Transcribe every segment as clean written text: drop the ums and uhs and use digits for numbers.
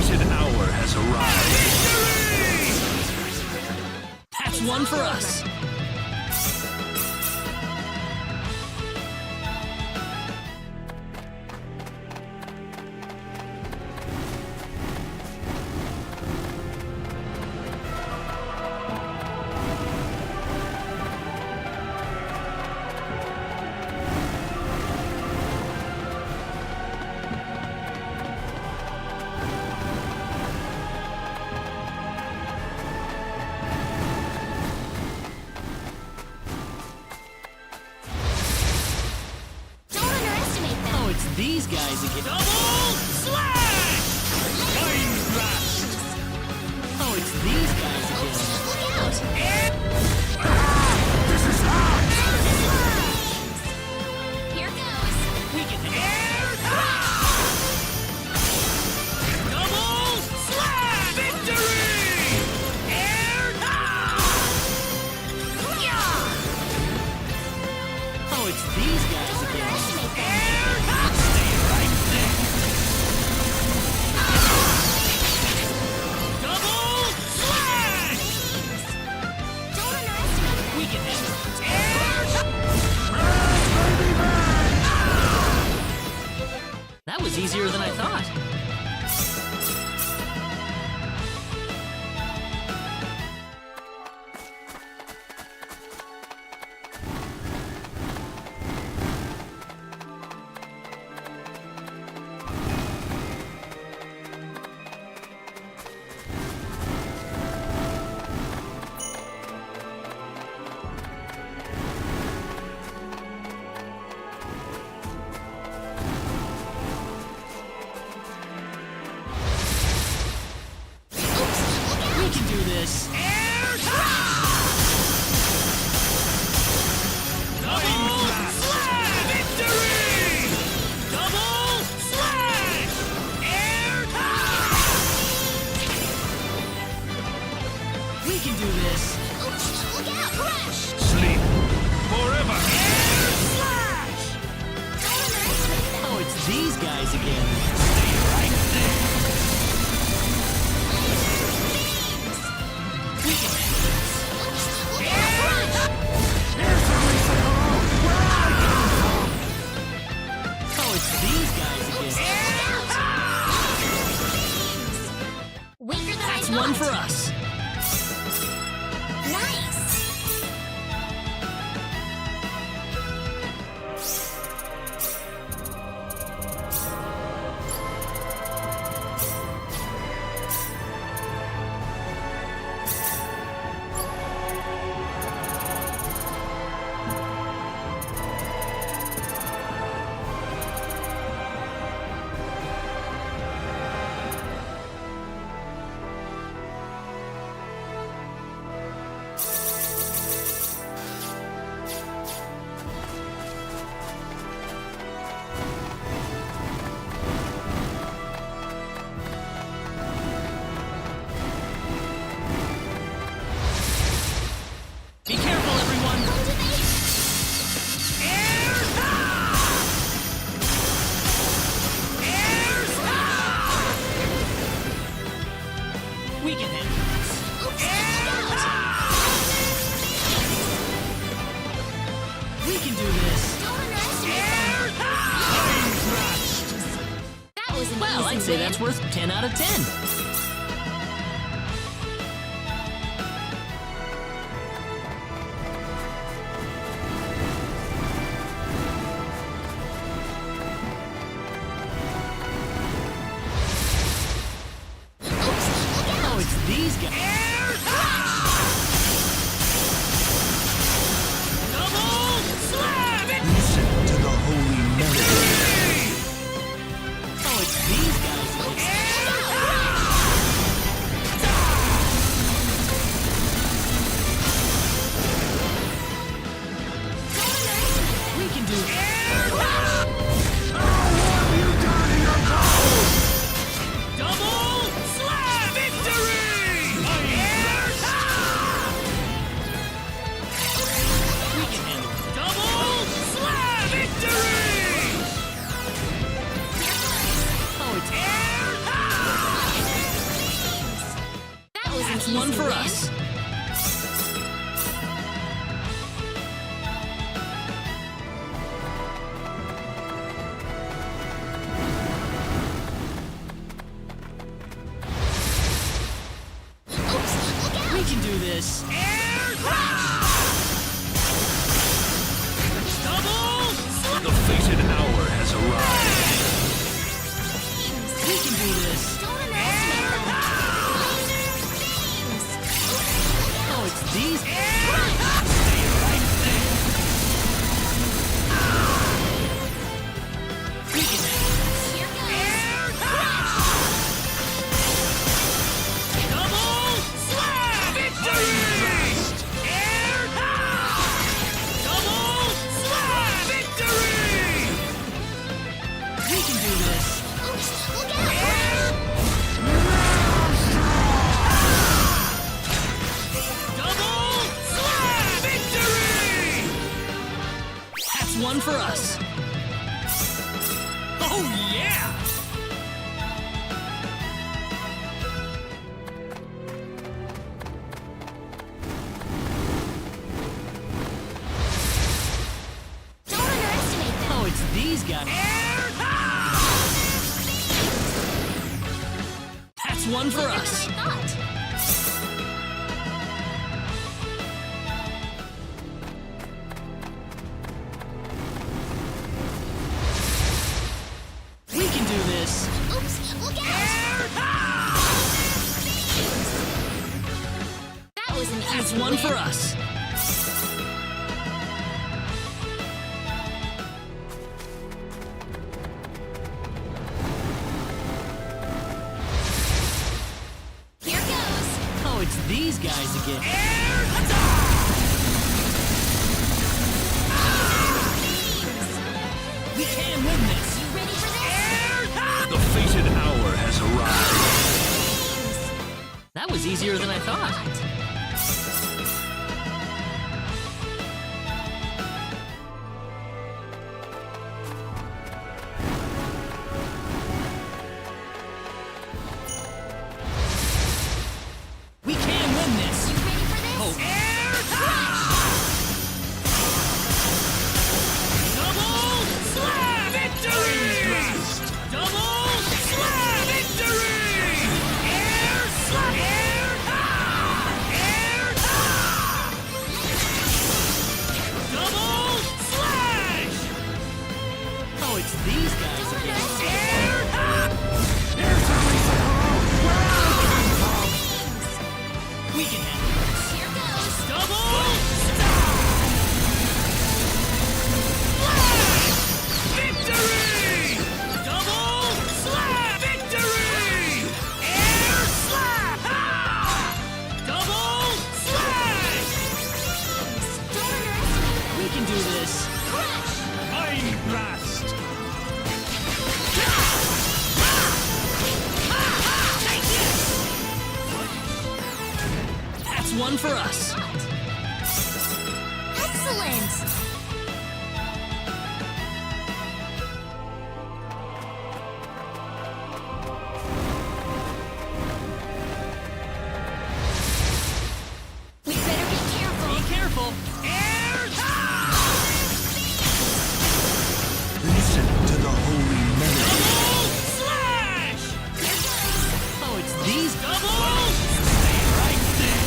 appointed hour has arrived. That's one for us. These guys again. Double slash! Mind blast! Oh, it's these guys again. Look out! This is hot! Here goes. We can air. Double slash! Victory! Air. Oh, it's these guys again. That was easier than I thought. We can do this. Double slash! Victory! Double slash! Air. We can do this. Look out! Crash! Sleep forever! Air slash! Oh, it's these guys again. Stay right there! We can do this. Here's somebody say hello! Where I come from! Oh, it's these guys again. Weaker than That's I thought. one for us. Nice. Be careful, everyone. We can handle this. We can do this. That was an Well, easy I'd say win. that's worth 10 out of 10. Oh, it's these guys. Double slap! Listen to the holy melody. Oh, it's these guys. We can do it. What have you done in your cold? Double slap! Victory! That's one for us. We can do this. Air double! The fated hour has arrived. We can do this. Oh, it's these. Stay right there. We can do this. Double slap! Victory! Double slap! Victory! We can do this. Double slap! Victory! That's one for us. Oh yeah! Don't underestimate them. Oh, it's these guys. That's one for us. I thought. We can do this. Oops, look out! That was an That's easy one for win. us. Here goes. Oh, it's these guys again. We can win this. You ready for this? The fated hour has arrived. That was easier than I thought. We can win this. You ready for this? Oh, double slap victory! Double slap victory! Air slap! Double slash! Oh, it's these guys Don't again. underestimate Here's a reason where I come from. We can handle this. Here goes. Double stop! Victory! Double slap! Victory! Air slap! Double slash! Don't underestimate them. We can do this. Crash! Mind blast. Take this! That's one for us. Excellent! We better be careful. Be careful. Listen to the holy melody. Double slash! Oh, it's these double. Stay right there.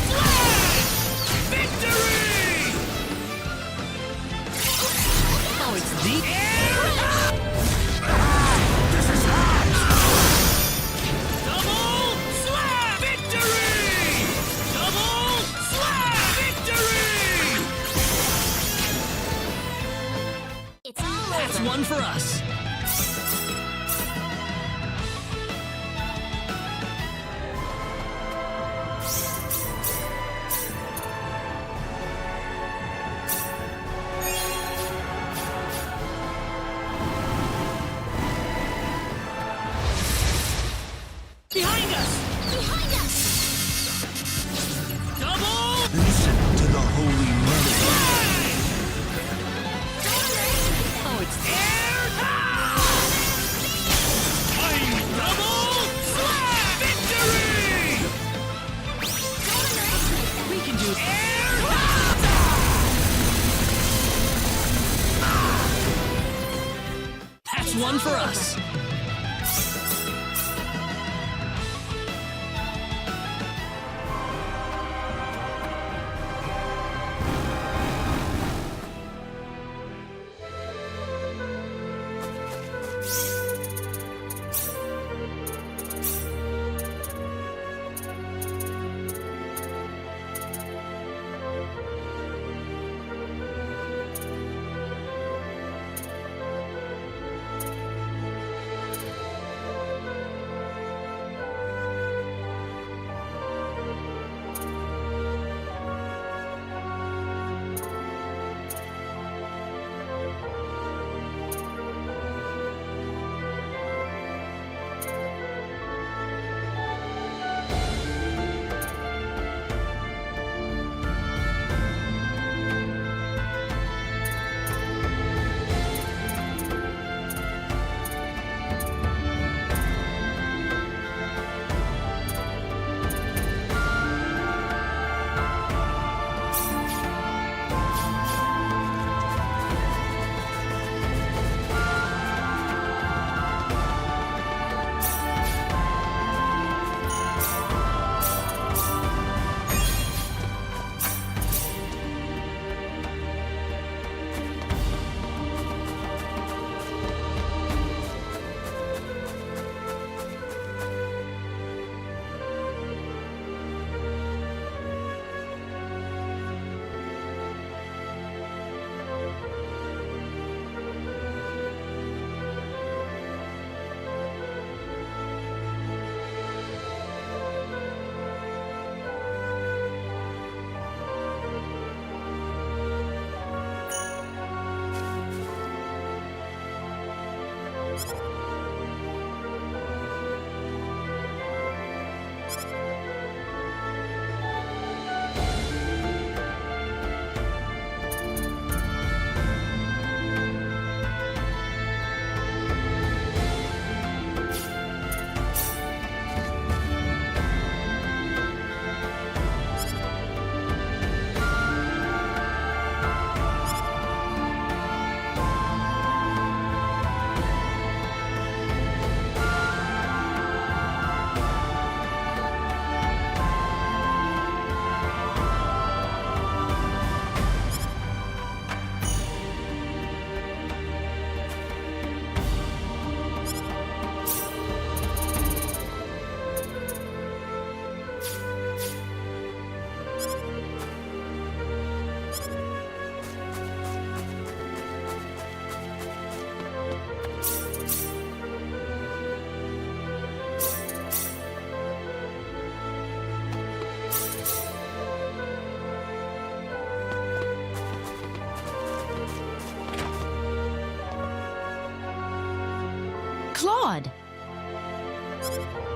Slash! Victory!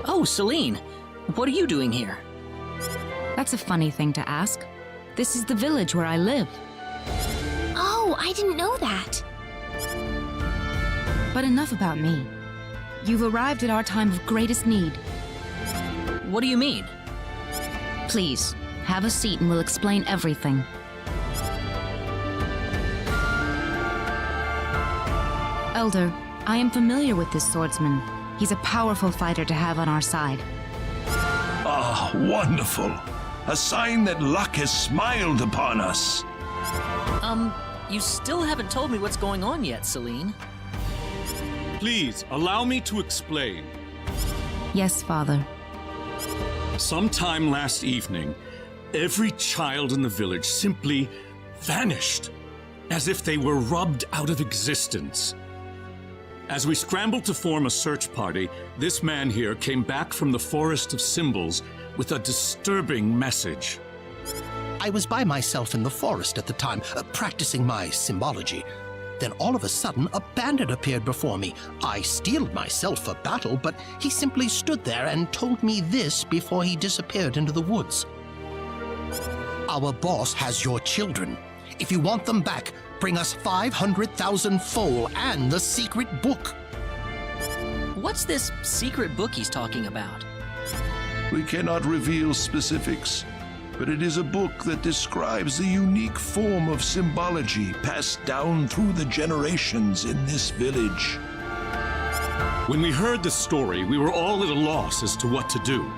Oh, Celine, what are you doing here? That's a funny thing to ask. This is the village where I live. Oh, I didn't know that. But enough about me. You've arrived at our time of greatest need. What do you mean? Please, have a seat and we'll explain everything. Elder, I am familiar with this swordsman. He's a powerful fighter to have on our side. Ah, wonderful. A sign that luck has smiled upon us. You still haven't told me what's going on yet, Celine. Please, allow me to explain. Yes, Father. Sometime last evening, every child in the village simply vanished, as if they were rubbed out of existence. As we scrambled to form a search party, this man here came back from the Forest of Symbols with a disturbing message. I was by myself in the forest at the time, practicing my symbology. Then all of a sudden, a bandit appeared before me. I steeled myself for battle, but he simply stood there and told me this before he disappeared into the woods. Our boss has your children. If you want them back, bring us 500,000 foal and the secret book. What's this secret book he's talking about? We cannot reveal specifics, but it is a book that describes the unique form of symbology passed down through the generations in this village. When we heard the story, we were all at a loss as to what to do.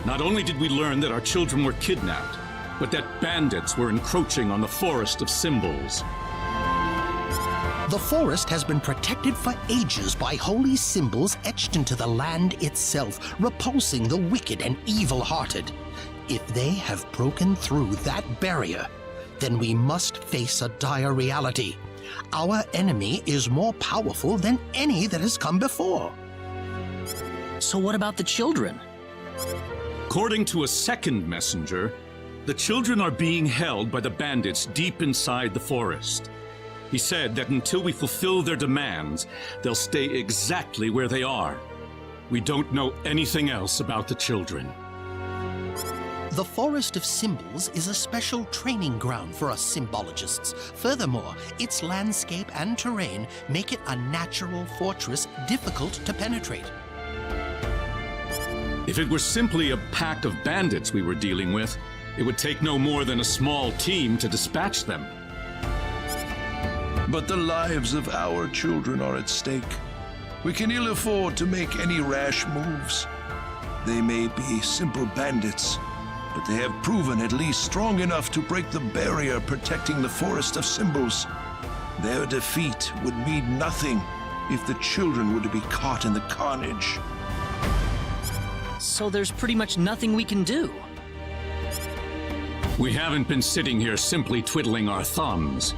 Not only did we learn that our children were kidnapped, but that bandits were encroaching on the Forest of Symbols. The forest has been protected for ages by holy symbols etched into the land itself, repulsing the wicked and evil-hearted. If they have broken through that barrier, then we must face a dire reality. Our enemy is more powerful than any that has come before. So what about the children? According to a second messenger, the children are being held by the bandits deep inside the forest. He said that until we fulfill their demands, they'll stay exactly where they are. We don't know anything else about the children. The Forest of Symbols is a special training ground for us symbologists. Furthermore, its landscape and terrain make it a natural fortress difficult to penetrate. If it were simply a pack of bandits we were dealing with, it would take no more than a small team to dispatch them. But the lives of our children are at stake. We can ill afford to make any rash moves. They may be simple bandits, but they have proven at least strong enough to break the barrier protecting the Forest of Symbols. Their defeat would mean nothing if the children were to be caught in the carnage. So there's pretty much nothing we can do. We haven't been sitting here simply twiddling our thumbs.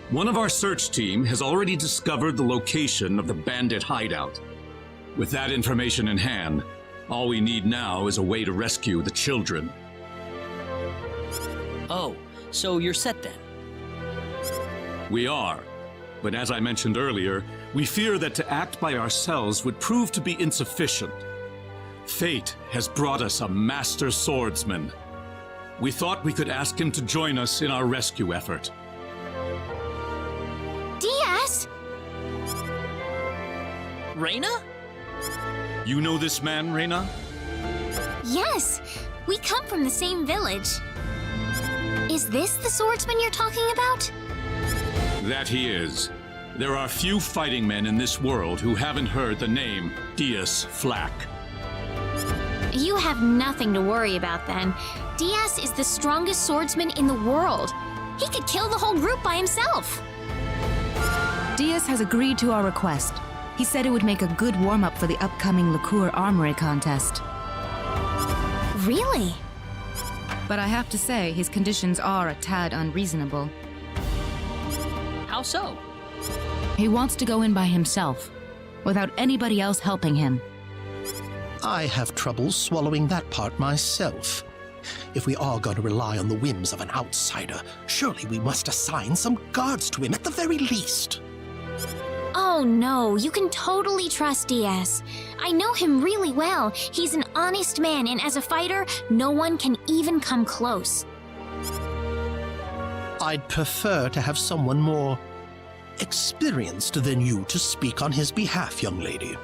One of our search team has already discovered the location of the bandit hideout. With that information in hand, all we need now is a way to rescue the children. Oh, so you're set then? We are, but as I mentioned earlier, we fear that to act by ourselves would prove to be insufficient. Fate has brought us a master swordsman. We thought we could ask him to join us in our rescue effort. Diaz! Reina? You know this man, Reina? Yes, we come from the same village. Is this the swordsman you're talking about? That he is. There are few fighting men in this world who haven't heard the name Diaz Flack. You have nothing to worry about then. Diaz is the strongest swordsman in the world. He could kill the whole group by himself. Diaz has agreed to our request. He said it would make a good warm-up for the upcoming Liqueur Armory contest. Really? But I have to say, his conditions are a tad unreasonable. How so? He wants to go in by himself, without anybody else helping him. I have trouble swallowing that part myself. If we are going to rely on the whims of an outsider, surely we must assign some guards to him at the very least. Oh no, you can totally trust Diaz. I know him really well. He's an honest man, and as a fighter, no one can even come close. I'd prefer to have someone more experienced than you to speak on his behalf, young lady.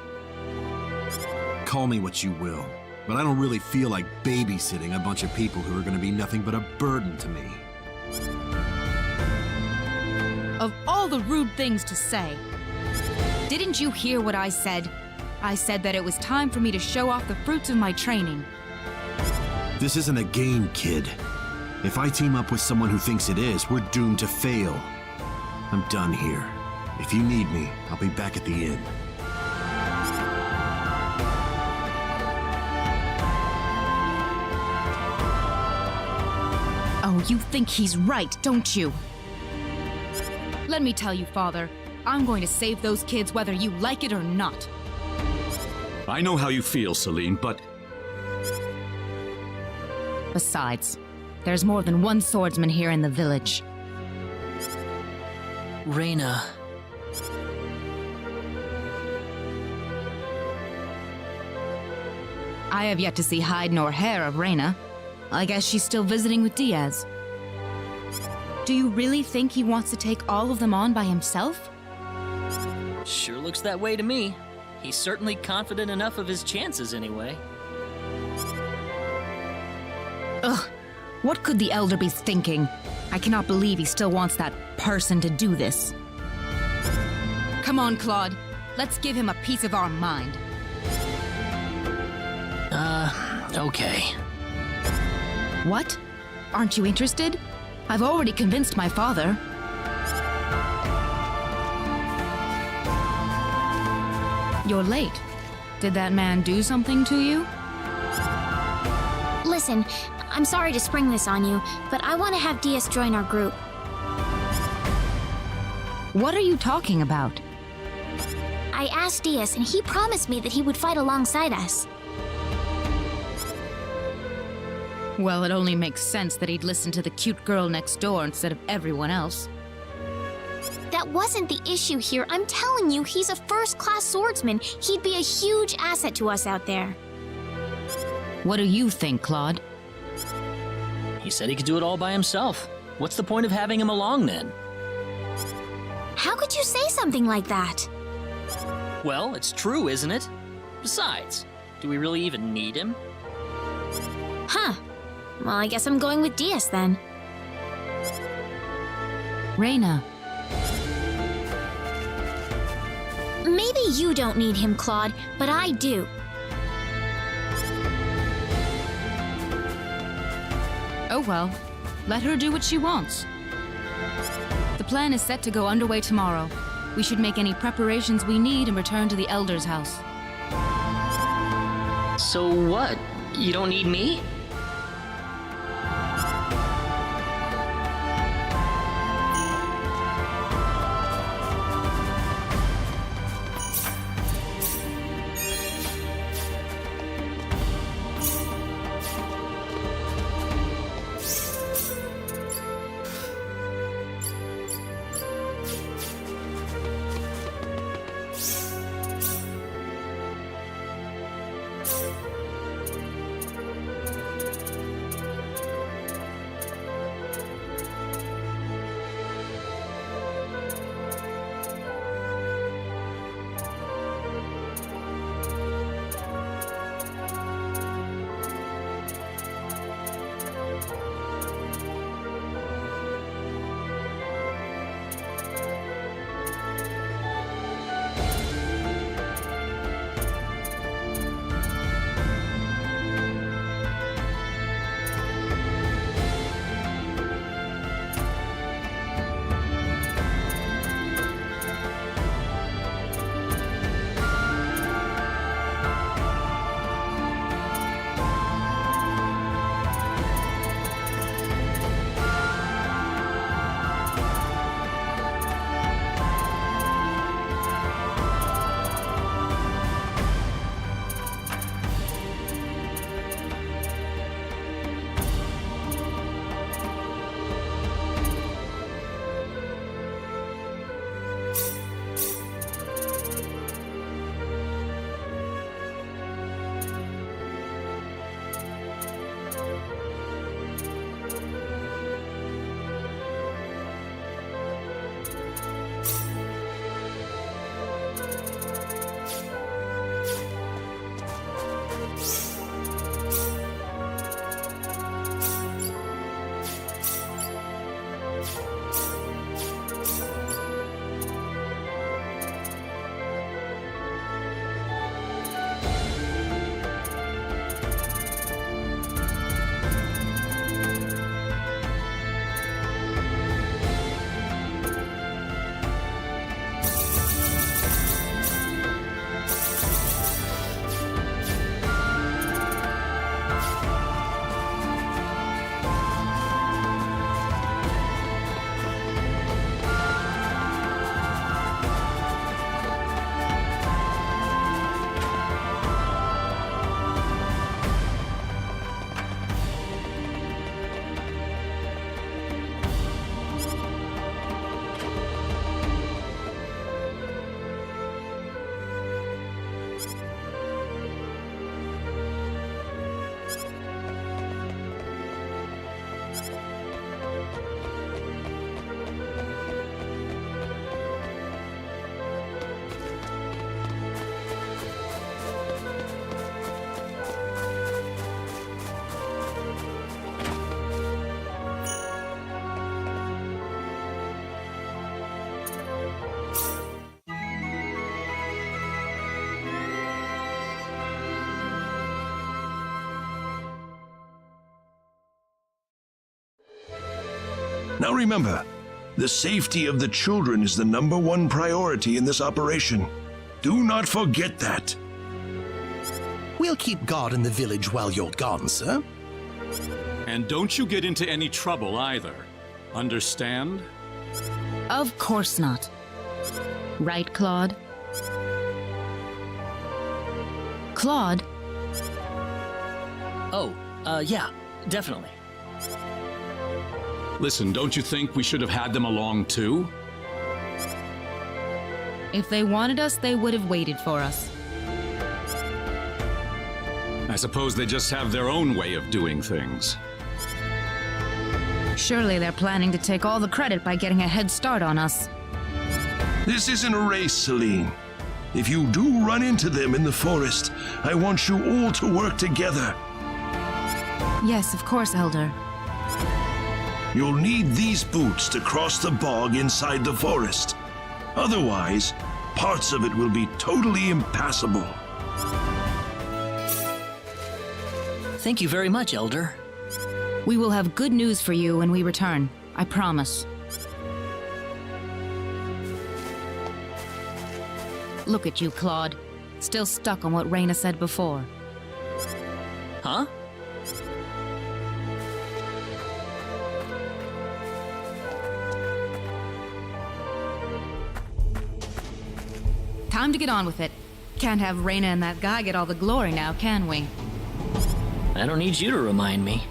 Call me what you will, but I don't really feel like babysitting a bunch of people who are going to be nothing but a burden to me. Of all the rude things to say, didn't you hear what I said? I said that it was time for me to show off the fruits of my training. This isn't a game, kid. If I team up with someone who thinks it is, we're doomed to fail. I'm done here. If you need me, I'll be back at the inn. Oh, you think he's right, don't you? Let me tell you, Father, I'm going to save those kids whether you like it or not. I know how you feel, Celine, but Besides, there's more than one swordsman here in the village. Reina. I have yet to see hide nor hair of Reina. I guess she's still visiting with Diaz. Do you really think he wants to take all of them on by himself? Sure looks that way to me. He's certainly confident enough of his chances anyway. Ugh, what could the Elder be thinking? I cannot believe he still wants that person to do this. Come on, Claude. Let's give him a piece of our mind. Okay. What? Aren't you interested? I've already convinced my father. You're late. Did that man do something to you? Listen, I'm sorry to spring this on you, but I want to have Diaz join our group. What are you talking about? I asked Diaz, and he promised me that he would fight alongside us. Well, it only makes sense that he'd listen to the cute girl next door instead of everyone else. That wasn't the issue here. I'm telling you, he's a first-class swordsman. He'd be a huge asset to us out there. What do you think, Claude? He said he could do it all by himself. What's the point of having him along then? How could you say something like that? Well, it's true, isn't it? Besides, do we really even need him? Huh. Well, I guess I'm going with Diaz then. Reina. Maybe you don't need him, Claude, but I do. Oh well, let her do what she wants. The plan is set to go underway tomorrow. We should make any preparations we need and return to the Elder's house. So what? You don't need me? Now remember, the safety of the children is the #1 priority in this operation. Do not forget that. We'll keep guard in the village while you're gone, sir. And don't you get into any trouble either. Understand? Of course not. Right, Claude? Claude? Oh, yeah, definitely. Listen, don't you think we should have had them along too? If they wanted us, they would have waited for us. I suppose they just have their own way of doing things. Surely they're planning to take all the credit by getting a head start on us. This isn't a race, Celine. If you do run into them in the forest, I want you all to work together. Yes, of course, Elder. You'll need these boots to cross the bog inside the forest. Otherwise, parts of it will be totally impassable. Thank you very much, Elder. We will have good news for you when we return. I promise. Look at you, Claude. Still stuck on what Raina said before. Huh? Time to get on with it. Can't have Raina and that guy get all the glory now, can we? I don't need you to remind me.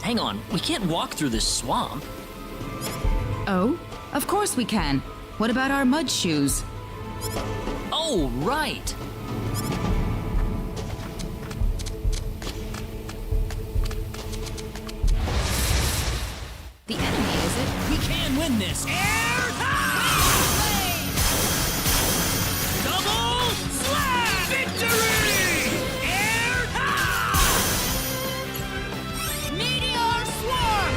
Hang on, we can't walk through this swamp. Oh? Of course we can. What about our mud shoes? Oh, right. The enemy, is it? We can win this. Double slam! Victory! Meteor swarm!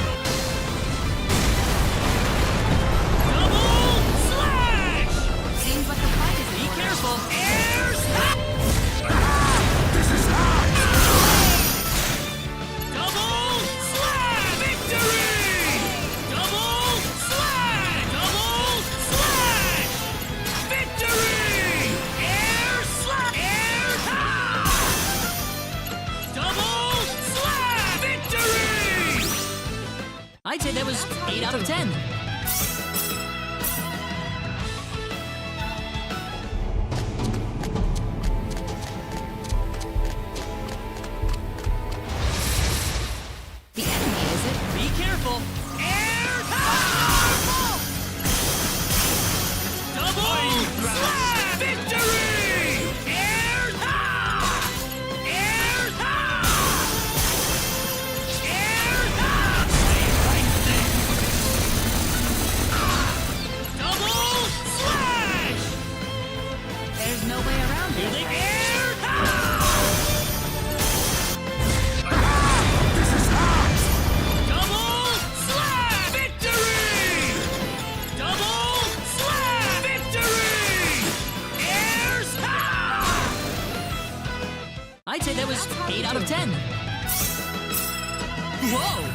Double slash! Seems like a fight is Be in order. careful! This is not! Double slam! Victory! Double slash! Double slash! Victory! Air slash! Air double slash! Victory! I'd say that was 8 out of 10. The enemy, is it? Be careful! Air double slam! Victory! Air air double slash! There's no way around Here it. they air double slam! Victory! Double slam! Victory! Airs I'd say that was 8 out of 10. Whoa!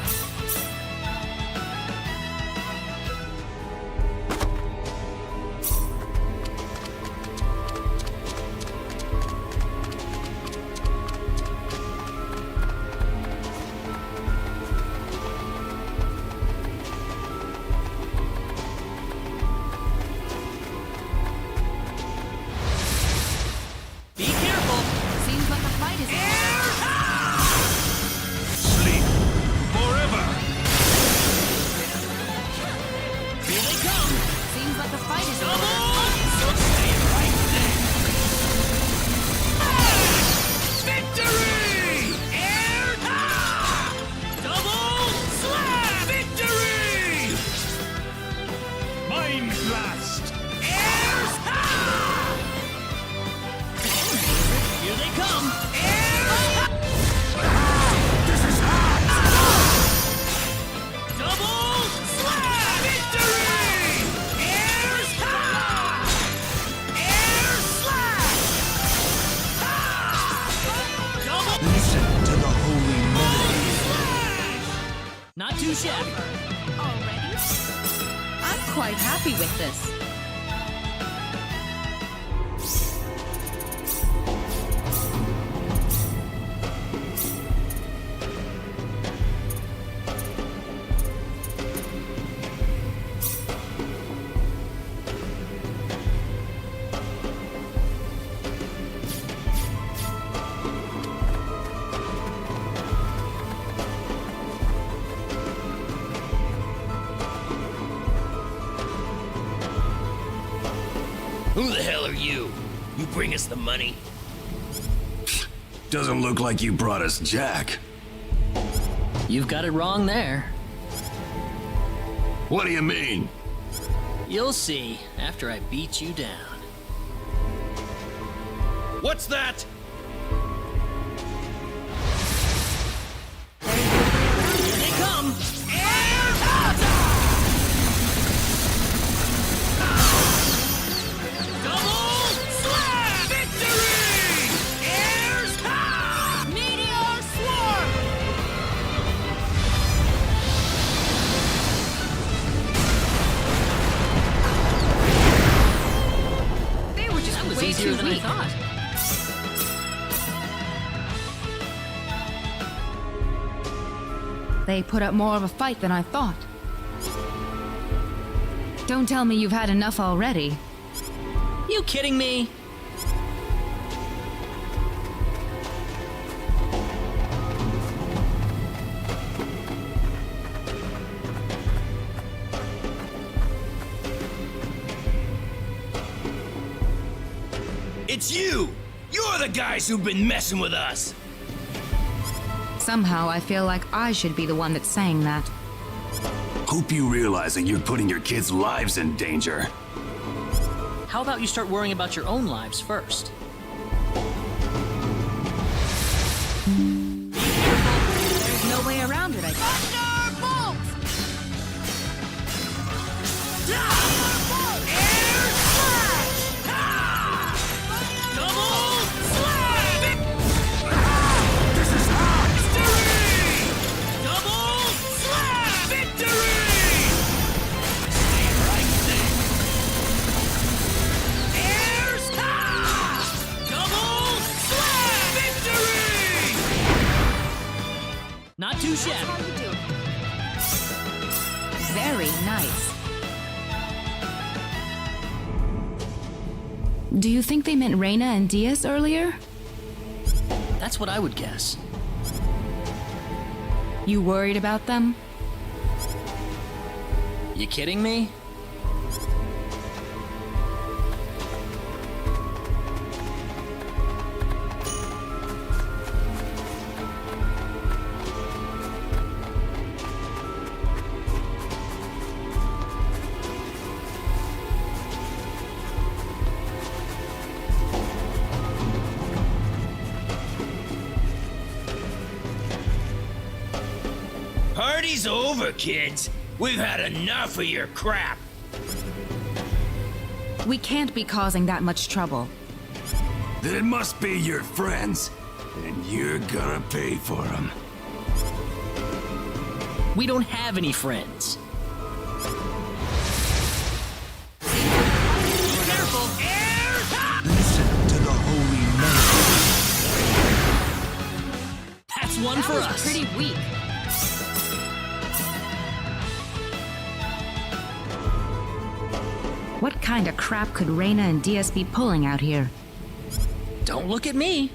Be careful! Seems like a fight is in order. Sleep forever! Not too shabby. Already? I'm quite happy with this. Who the hell are you? You bring us the money? Doesn't look like you brought us Jack. You've got it wrong there. What do you mean? You'll see after I beat you down. What's that? Here they come! Double slam! Victory! Air's high! Meteor swarm! They were just That was way easier too than I weak. thought. They put up more of a fight than I thought. Don't tell me you've had enough already. You kidding me? It's you! You're the guys who've been messing with us! Somehow I feel like I should be the one that's saying that. Hope you realize that you're putting your kids' lives in danger. How about you start worrying about your own lives first? There's no way around it, I guess. Double slam! This is Victory! Double slam! victory! Stay right there! Air's high! Double slam! Victory! Not too shabby. Very nice. Do you think they meant Reina and Diaz earlier? That's what I would guess. You worried about them? You kidding me? Party's over, kids. We've had enough of your crap. We can't be causing that much trouble. Then it must be your friends, and you're gonna pay for them. We don't have any friends. Listen to the holy man. That's one for us. Pretty weak. What kind of crap could Reina and Diaz be pulling out here? Don't look at me.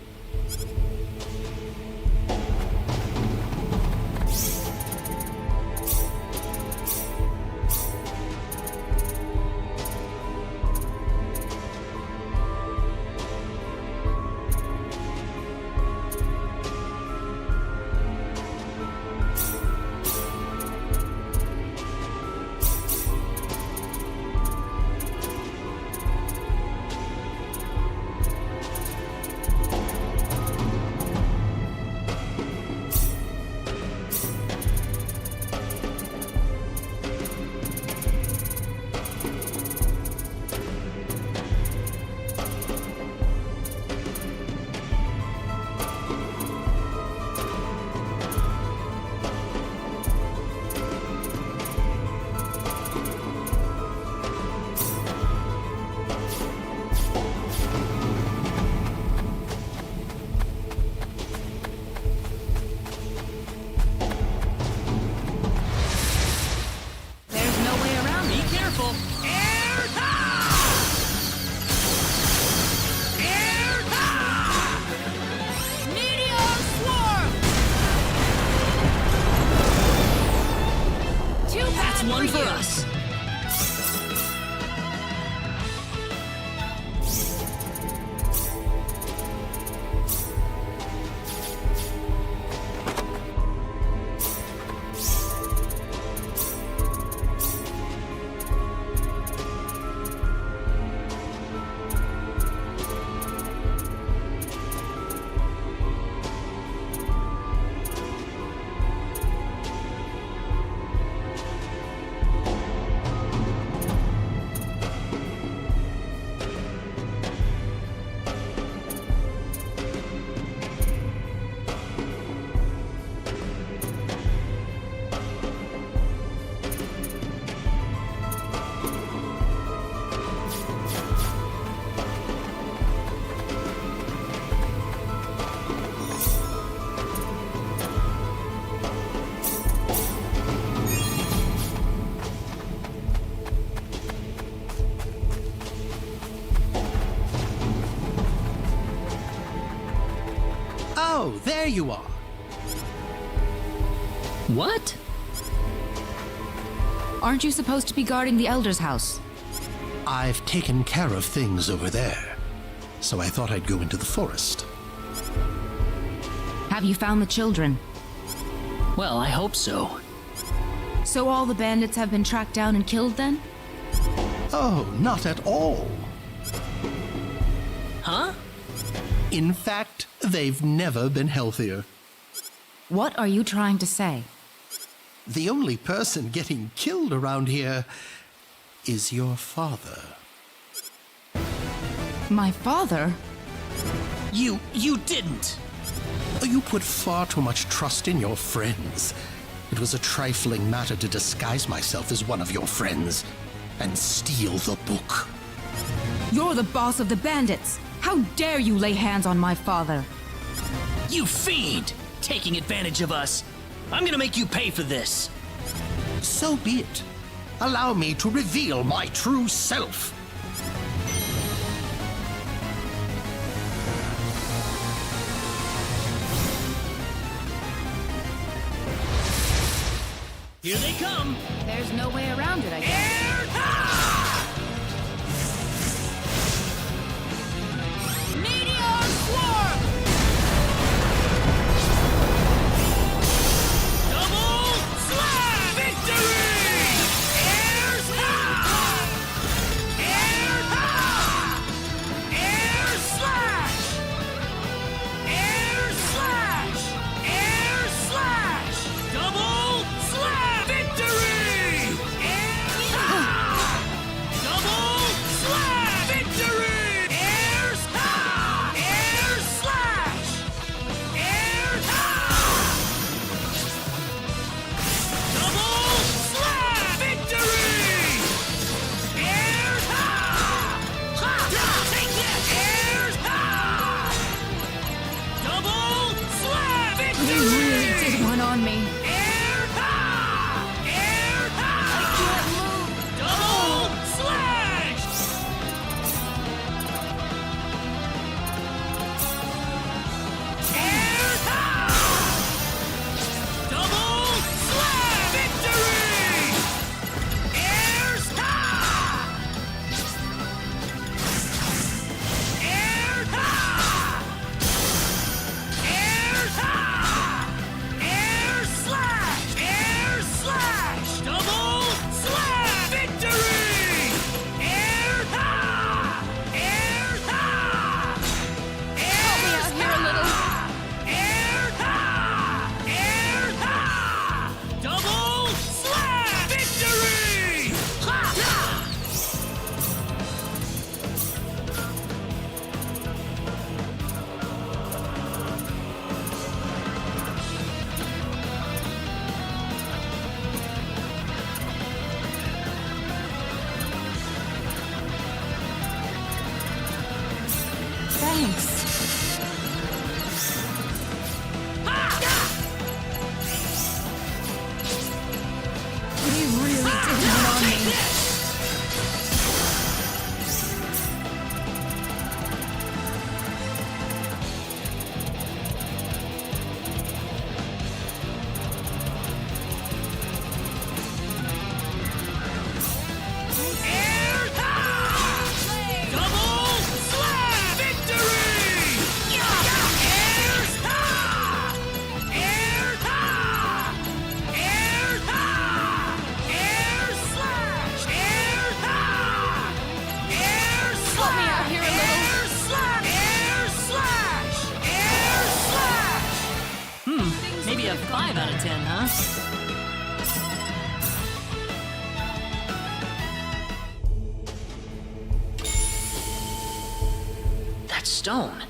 one for us. Oh, there you are. What? Aren't you supposed to be guarding the Elder's house? I've taken care of things over there, so I thought I'd go into the forest. Have you found the children? Well, I hope so. So all the bandits have been tracked down and killed then? Oh, not at all. Huh? In fact, they've never been healthier. What are you trying to say? The only person getting killed around here is your father. My father? You didn't! You put far too much trust in your friends. It was a trifling matter to disguise myself as one of your friends and steal the book. You're the boss of the bandits! How dare you lay hands on my father? You fiend! Taking advantage of us. I'm gonna make you pay for this. So be it. Allow me to reveal my true self. Here they come! There's no way around it, I guess. Meteor Swarm! Double Slam! Victory! Air's high! Air high! Air slash! Air slash! Air slash! Double Slam! Victory! Air high! Double Slam! Victory! Air's high! Air slash! Air high! Double Slam! Victory! Air high! Ha! Take that! Air high! Double Slam! You Victory! really did one on me. Air high! Air high! I can't move! Double slash! Air high! Double slam! Victory! Air's high! Air high! Air high! Air slash! Air slash! Double slam! Victory! Air high! Air high! Help me out here a little. Air high! Air high! Double slam! Victory! Ha! Thanks. You really did one on me. That stone.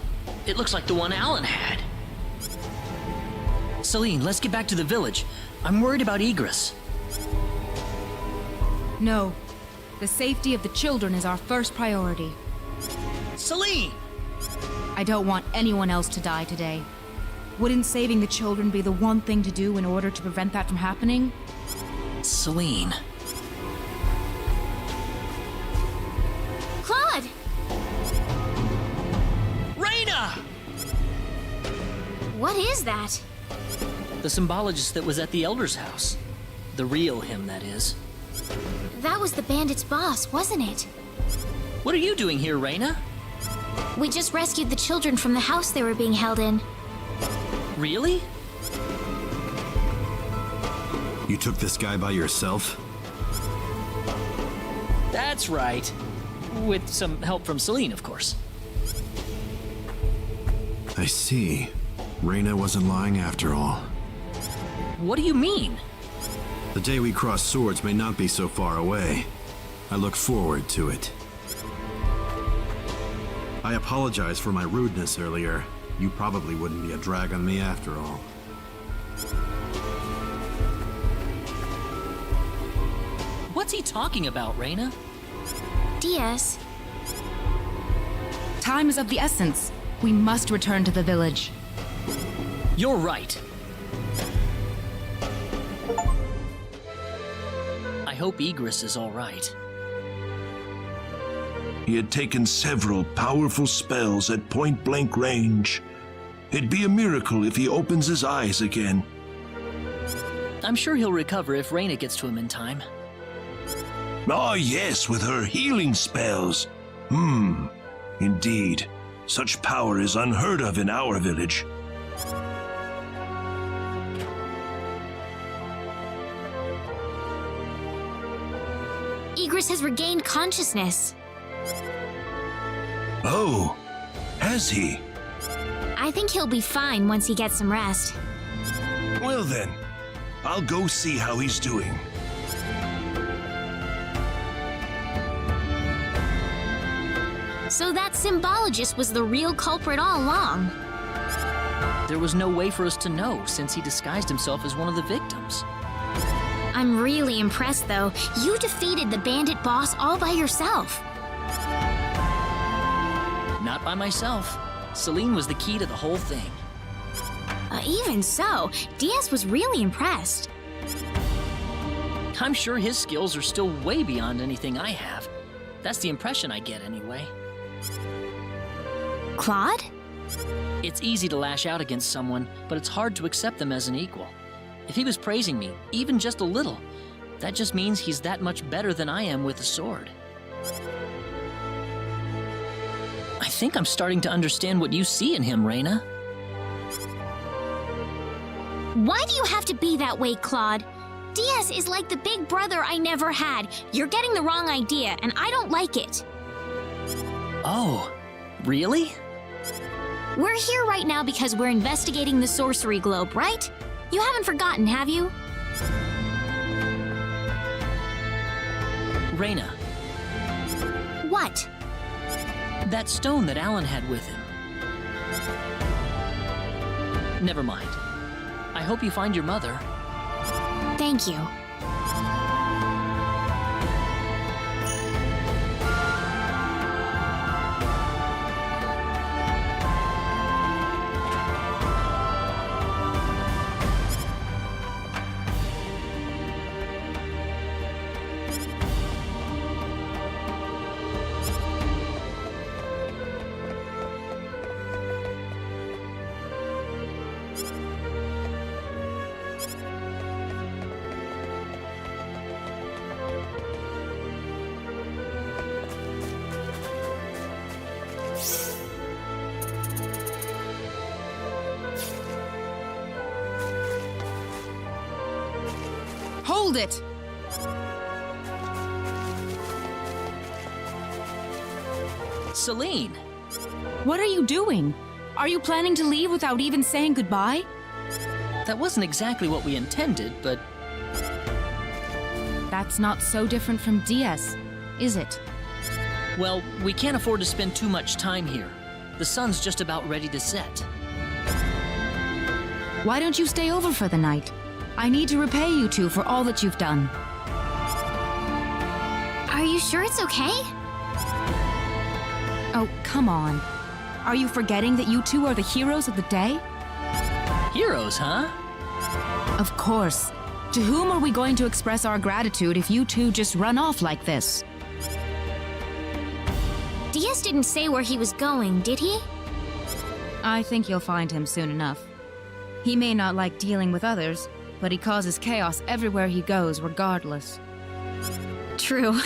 It looks like the one Alan had. Celine, let's get back to the village. I'm worried about Egress. No. The safety of the children is our first priority. Celine! I don't want anyone else to die today. Wouldn't saving the children be the one thing to do in order to prevent that from happening? Celine. Claude! Raina! What is that? The symbologist that was at the Elder's house. The real him, that is. That was the bandit's boss, wasn't it? What are you doing here, Raina? We just rescued the children from the house they were being held in. Really? You took this guy by yourself? That's right. With some help from Celine, of course. I see. Raina wasn't lying after all. What do you mean? The day we cross swords may not be so far away. I look forward to it. I apologize for my rudeness earlier. You probably wouldn't be a drag on me after all. What's he talking about, Raina? Diaz, Time is of the essence. We must return to the village. You're right. I hope Egress is all right. He had taken several powerful spells at point-blank range. It'd be a miracle if he opens his eyes again. I'm sure he'll recover if Raina gets to him in time. Ah, yes, with her healing spells. Indeed. Such power is unheard of in our village. Egress has regained consciousness. Oh, has he? I think he'll be fine once he gets some rest. Well then, I'll go see how he's doing. So that symbologist was the real culprit all along. There was no way for us to know since he disguised himself as one of the victims. I'm really impressed, though. You defeated the bandit boss all by yourself. Not by myself. Celine was the key to the whole thing. Even so, Diaz was really impressed. I'm sure his skills are still way beyond anything I have. That's the impression I get anyway. Claude? It's easy to lash out against someone, but it's hard to accept them as an equal. If he was praising me, even just a little, that just means he's that much better than I am with a sword. I think I'm starting to understand what you see in him, Raina. Why do you have to be that way, Claude? Diaz is like the big brother I never had. You're getting the wrong idea, and I don't like it. Oh, really? We're here right now because we're investigating the sorcery globe, right? You haven't forgotten, have you? Raina, What? that stone that Alan had with him. Never mind. I hope you find your mother. Thank you. Hold it! Celine! What are you doing? Are you planning to leave without even saying goodbye? That wasn't exactly what we intended, but That's not so different from Diaz, is it? well, we can't afford to spend too much time here. The sun's just about ready to set. Why don't you stay over for the night? I need to repay you two for all that you've done. Are you sure it's okay? Oh, come on. Are you forgetting that you two are the heroes of the day? Heroes, huh? Of course. To whom are we going to express our gratitude if you two just run off like this? Diaz didn't say where he was going, did he? I think you'll find him soon enough. He may not like dealing with others, but he causes chaos everywhere he goes, regardless. True.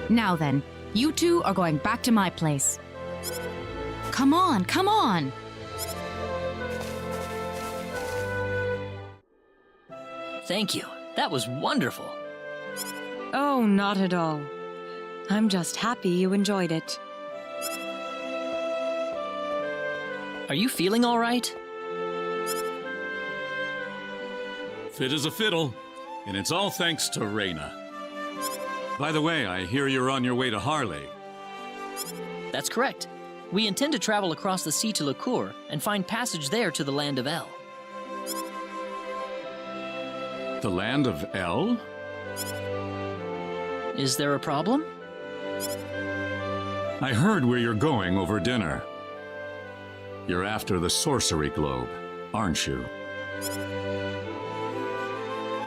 Now then, you two are going back to my place. Come on, come on! Thank you. That was wonderful. Oh, not at all. I'm just happy you enjoyed it. Are you feeling all right? Fit as a fiddle, and it's all thanks to Reyna. By the way, I hear you're on your way to Harley. That's correct. We intend to travel across the sea to Licour and find passage there to the land of El. The land of El? Is there a problem? I heard where you're going over dinner. You're after the sorcery globe, aren't you?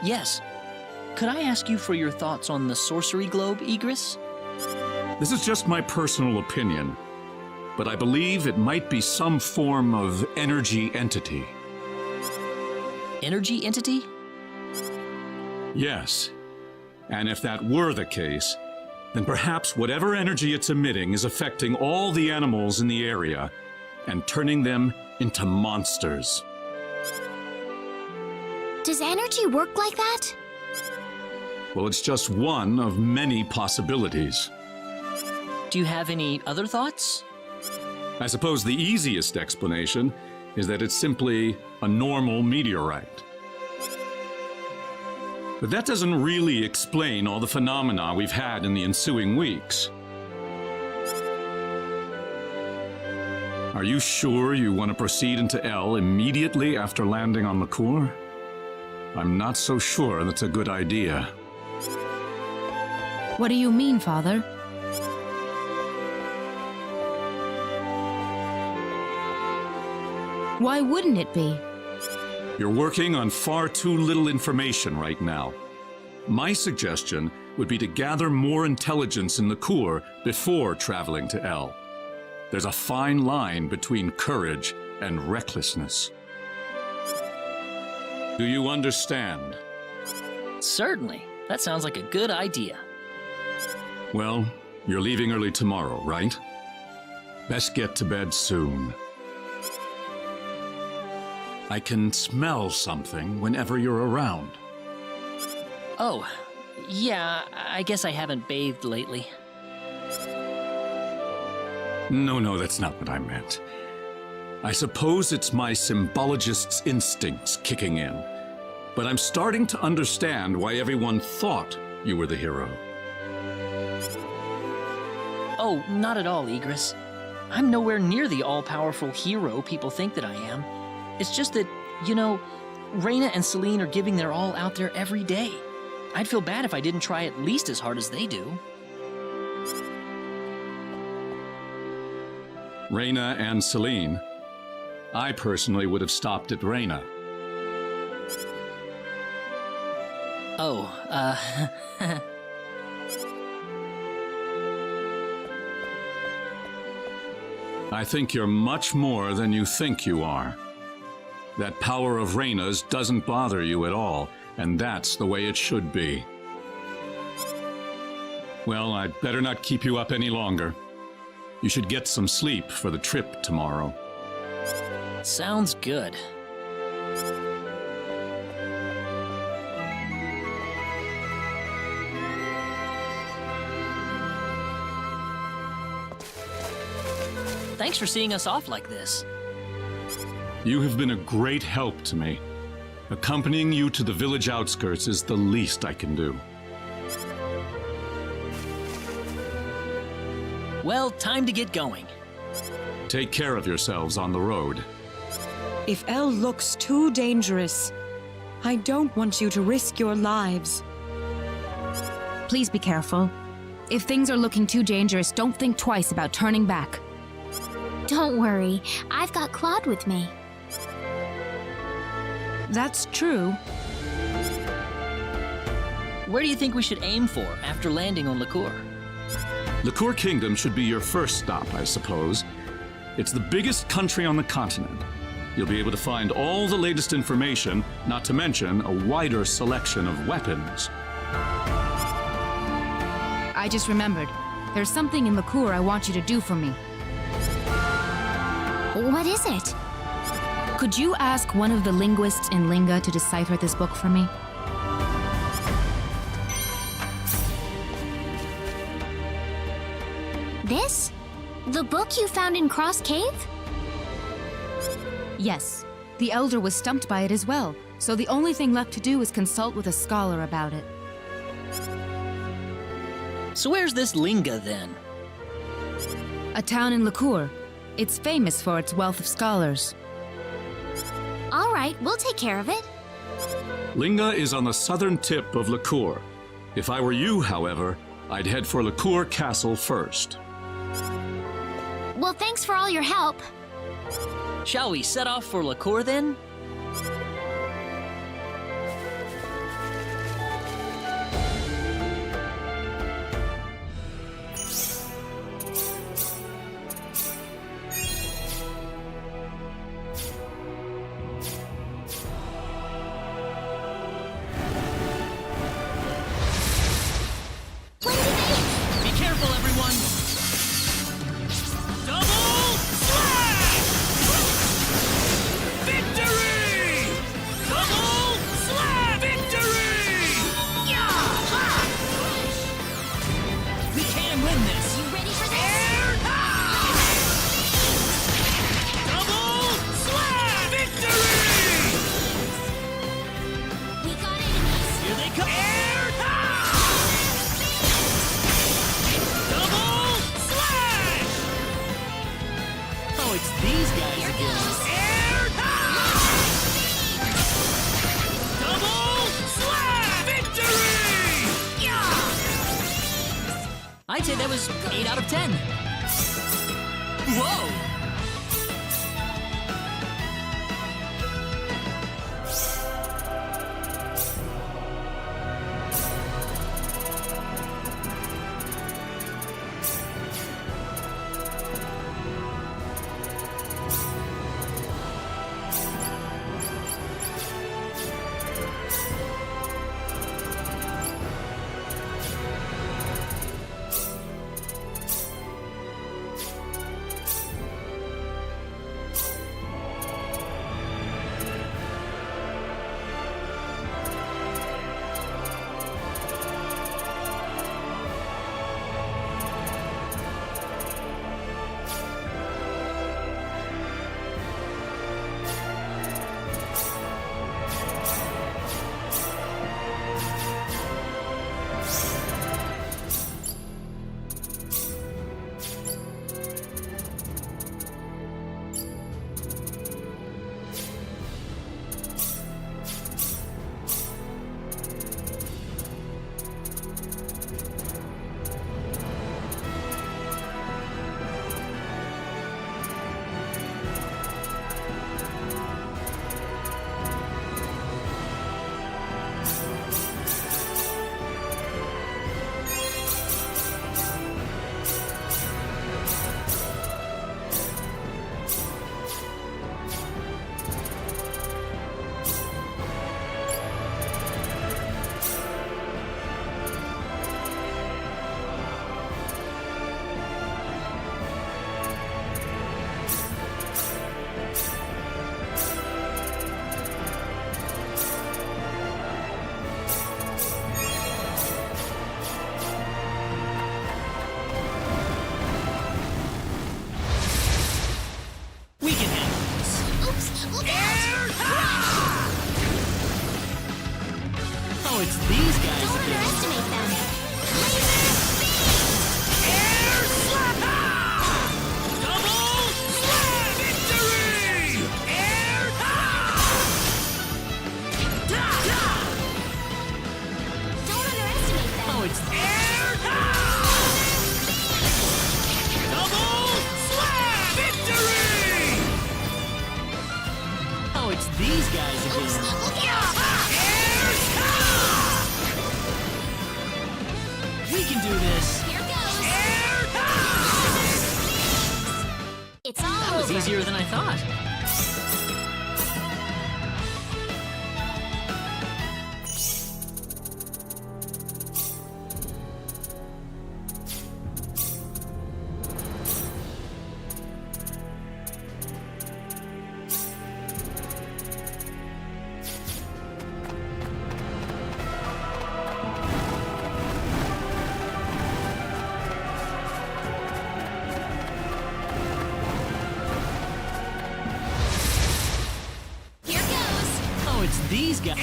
Yes. Could I ask you for your thoughts on the sorcery globe, Igris? This is just my personal opinion, but I believe it might be some form of energy entity. Energy entity? Yes. And if that were the case, then perhaps whatever energy it's emitting is affecting all the animals in the area and turning them into monsters. Does energy work like that? Well, it's just one of many possibilities. Do you have any other thoughts? I suppose the easiest explanation is that it's simply a normal meteorite. But that doesn't really explain all the phenomena we've had in the ensuing weeks. Are you sure you want to proceed into El immediately after landing on Licour? I'm not so sure that's a good idea. What do you mean, Father? Why wouldn't it be? You're working on far too little information right now. My suggestion would be to gather more intelligence in Licour before traveling to El. There's a fine line between courage and recklessness. Do you understand? Certainly. That sounds like a good idea. Well, you're leaving early tomorrow, right? Best get to bed soon. I can smell something whenever you're around. Oh, yeah, I guess I haven't bathed lately. No, that's not what I meant. I suppose it's my symbologist's instincts kicking in. But I'm starting to understand why everyone thought you were the hero. Oh, not at all, Igris. I'm nowhere near the all-powerful hero people think that I am. It's just that, you know, Reyna and Celine are giving their all out there every day. I'd feel bad if I didn't try at least as hard as they do. Reyna and Celine. I personally would have stopped at Reyna. Oh, I think you're much more than you think you are. That power of Reyna's doesn't bother you at all, and that's the way it should be. Well, I'd better not keep you up any longer. You should get some sleep for the trip tomorrow. sounds good. Thanks for seeing us off like this. You have been a great help to me. Accompanying you to the village outskirts is the least I can do. Well, time to get going. Take care of yourselves on the road. If El looks too dangerous, I don't want you to risk your lives. Please be careful. If things are looking too dangerous, don't think twice about turning back. Don't worry, I've got Claude with me. That's true. Where do you think we should aim for after landing on Liqueur? Liqueur Kingdom should be your first stop, I suppose. It's the biggest country on the continent. You'll be able to find all the latest information, not to mention a wider selection of weapons. I just remembered. There's something in Liqueur I want you to do for me. What is it? Could you ask one of the linguists in Linga to decipher this book for me? This? The book you found in Cross Cave? Yes. The Elder was stumped by it as well, so the only thing left to do is consult with a scholar about it. So where's this Linga, then? A town in Liqueur. It's famous for its wealth of scholars. All right, we'll take care of it. Linga is on the southern tip of Liqueur. If I were you, however, I'd head for Liqueur Castle first. Well, thanks for all your help. Shall we set off for Liqueur, then? Be careful, everyone! Double slash! Victory! Double slash! Victory! Yeah! We can win this! You ready for this? Air double slash! Victory! We got enemies. Here they come! Air double slash! Oh, it's these guys Here again. goes. Air double slash! Victory! Yeah! I'd say that was 8 out of 10. Whoa! Oh, it's these guys Don't again. underestimate them. Laser speed! Air slap! these guys again. We can do this. Here goes. It's all That was over. easier than I thought. Here goes. Oh, it's these guys.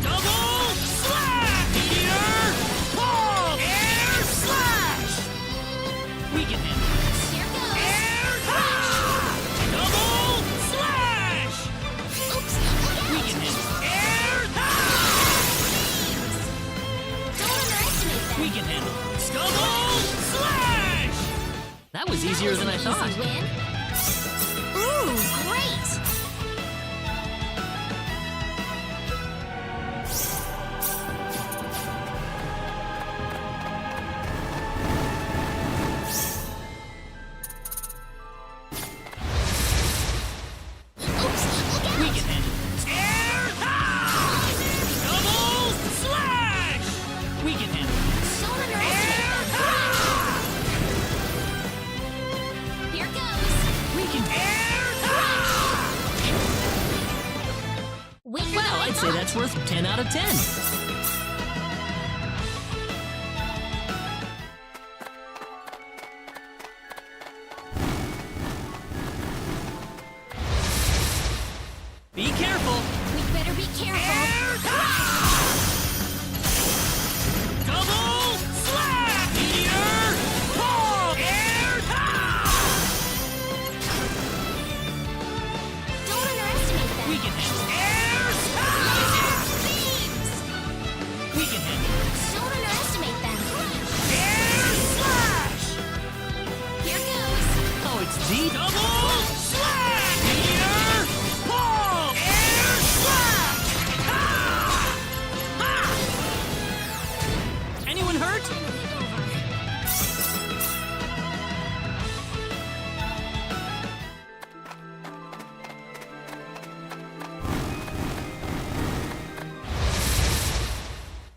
Double slash! Meteor! Palm! Air slash! We can handle this. Here goes. Air slash! Double slash! Oops. Look We out. can handle this. Air Don't underestimate them. We can handle this. double slash! That was easier than I Easy thought. win. Ooh, great. Oops, look out. We can handle this. Air double slash! We can handle this. Don't underestimate them. Here goes. We can. Weaker Well, than I I'd say thought. that's worth 10 out of 10. Be careful. We better be careful. Double slash! Meteor! Palm! Air Don't underestimate them. We can handle Air Beams. it. We can handle it. Don't underestimate them. Air slash! Here goes. Oh, it's the Double slash! Meteor! Palm! Air slash! Ha! Ha! Anyone hurt?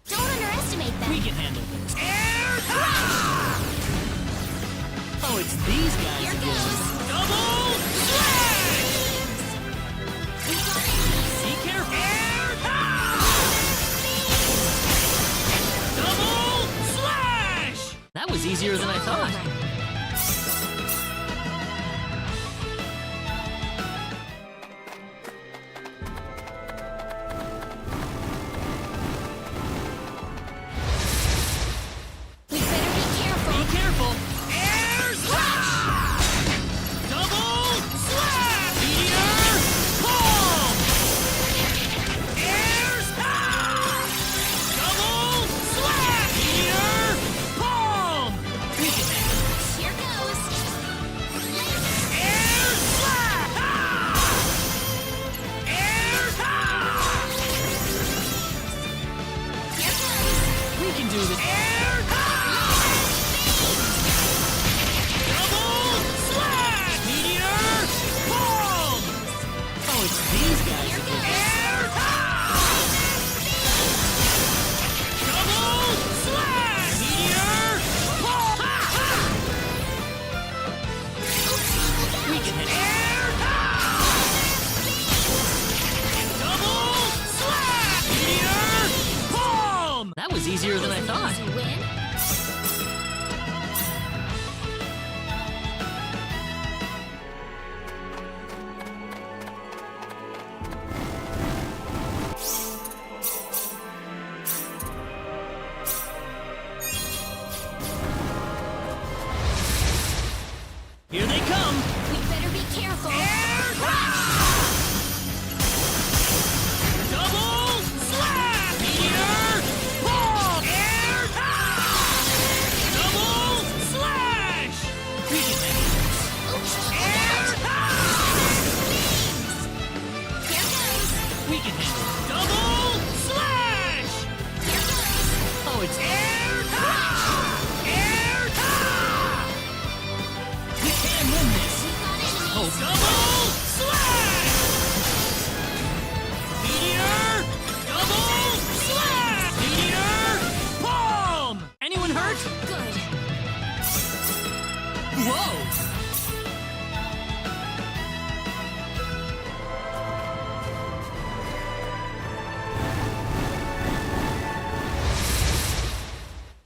Don't underestimate them. We can handle this. Air Oh, it's these guys Here again. goes. double slash! We got these. Be careful. Air double slash! That was easier than I thought. We better be careful. Be careful. Air slash! Double slash! Meteor! Palm! Air slash! Double slash! Meteor! Palm! We can handle this. Here goes. Air slash! Air slash! Here goes. We can do this. Air double slash! Meteor! Palm! Oh, it's these guys Here again. goes. Air double slash! Meteor! Palm! We can handle it. Air double slash! Meteor! Palm! That was easier than I thought. Easy win. Here they come. We better be careful. Double slash! Meteor! Palm! Air We can handle it. Double slash! Oh, it's air! Air! We can win this. Oh, double slash! Meteor! Double slash! Meteor! Palm! Anyone hurt? Good. Whoa!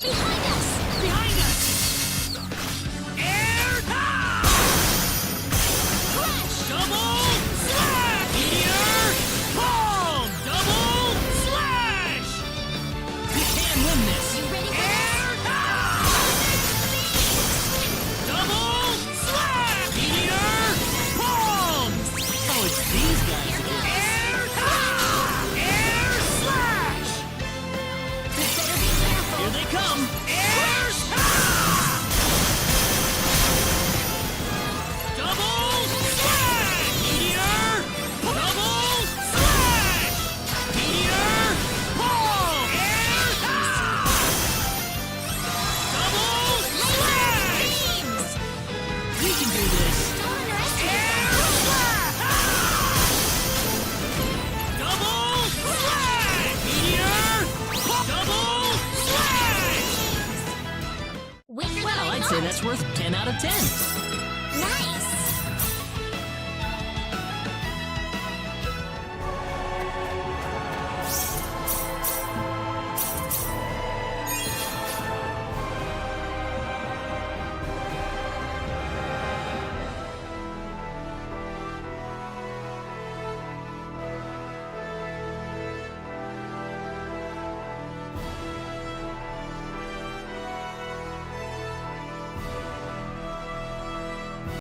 Behind us! Behind us! Air! Crash! Double slash! Meteor! Palm! Double slash! We can win this! You ready for Air! Double slash! Meteor! Palm! Oh, it's these guys. Here goes. Air! Air slash! You better be careful. Here they come! Air! Double slash! Meteor! Double slash! Meteor! Palm! Air! Double slash! Beams! We can do this! Don't underestimate Air slash! Double slash! Meteor! Double slash! them. Well, I'd say that's worth 10 out of 10.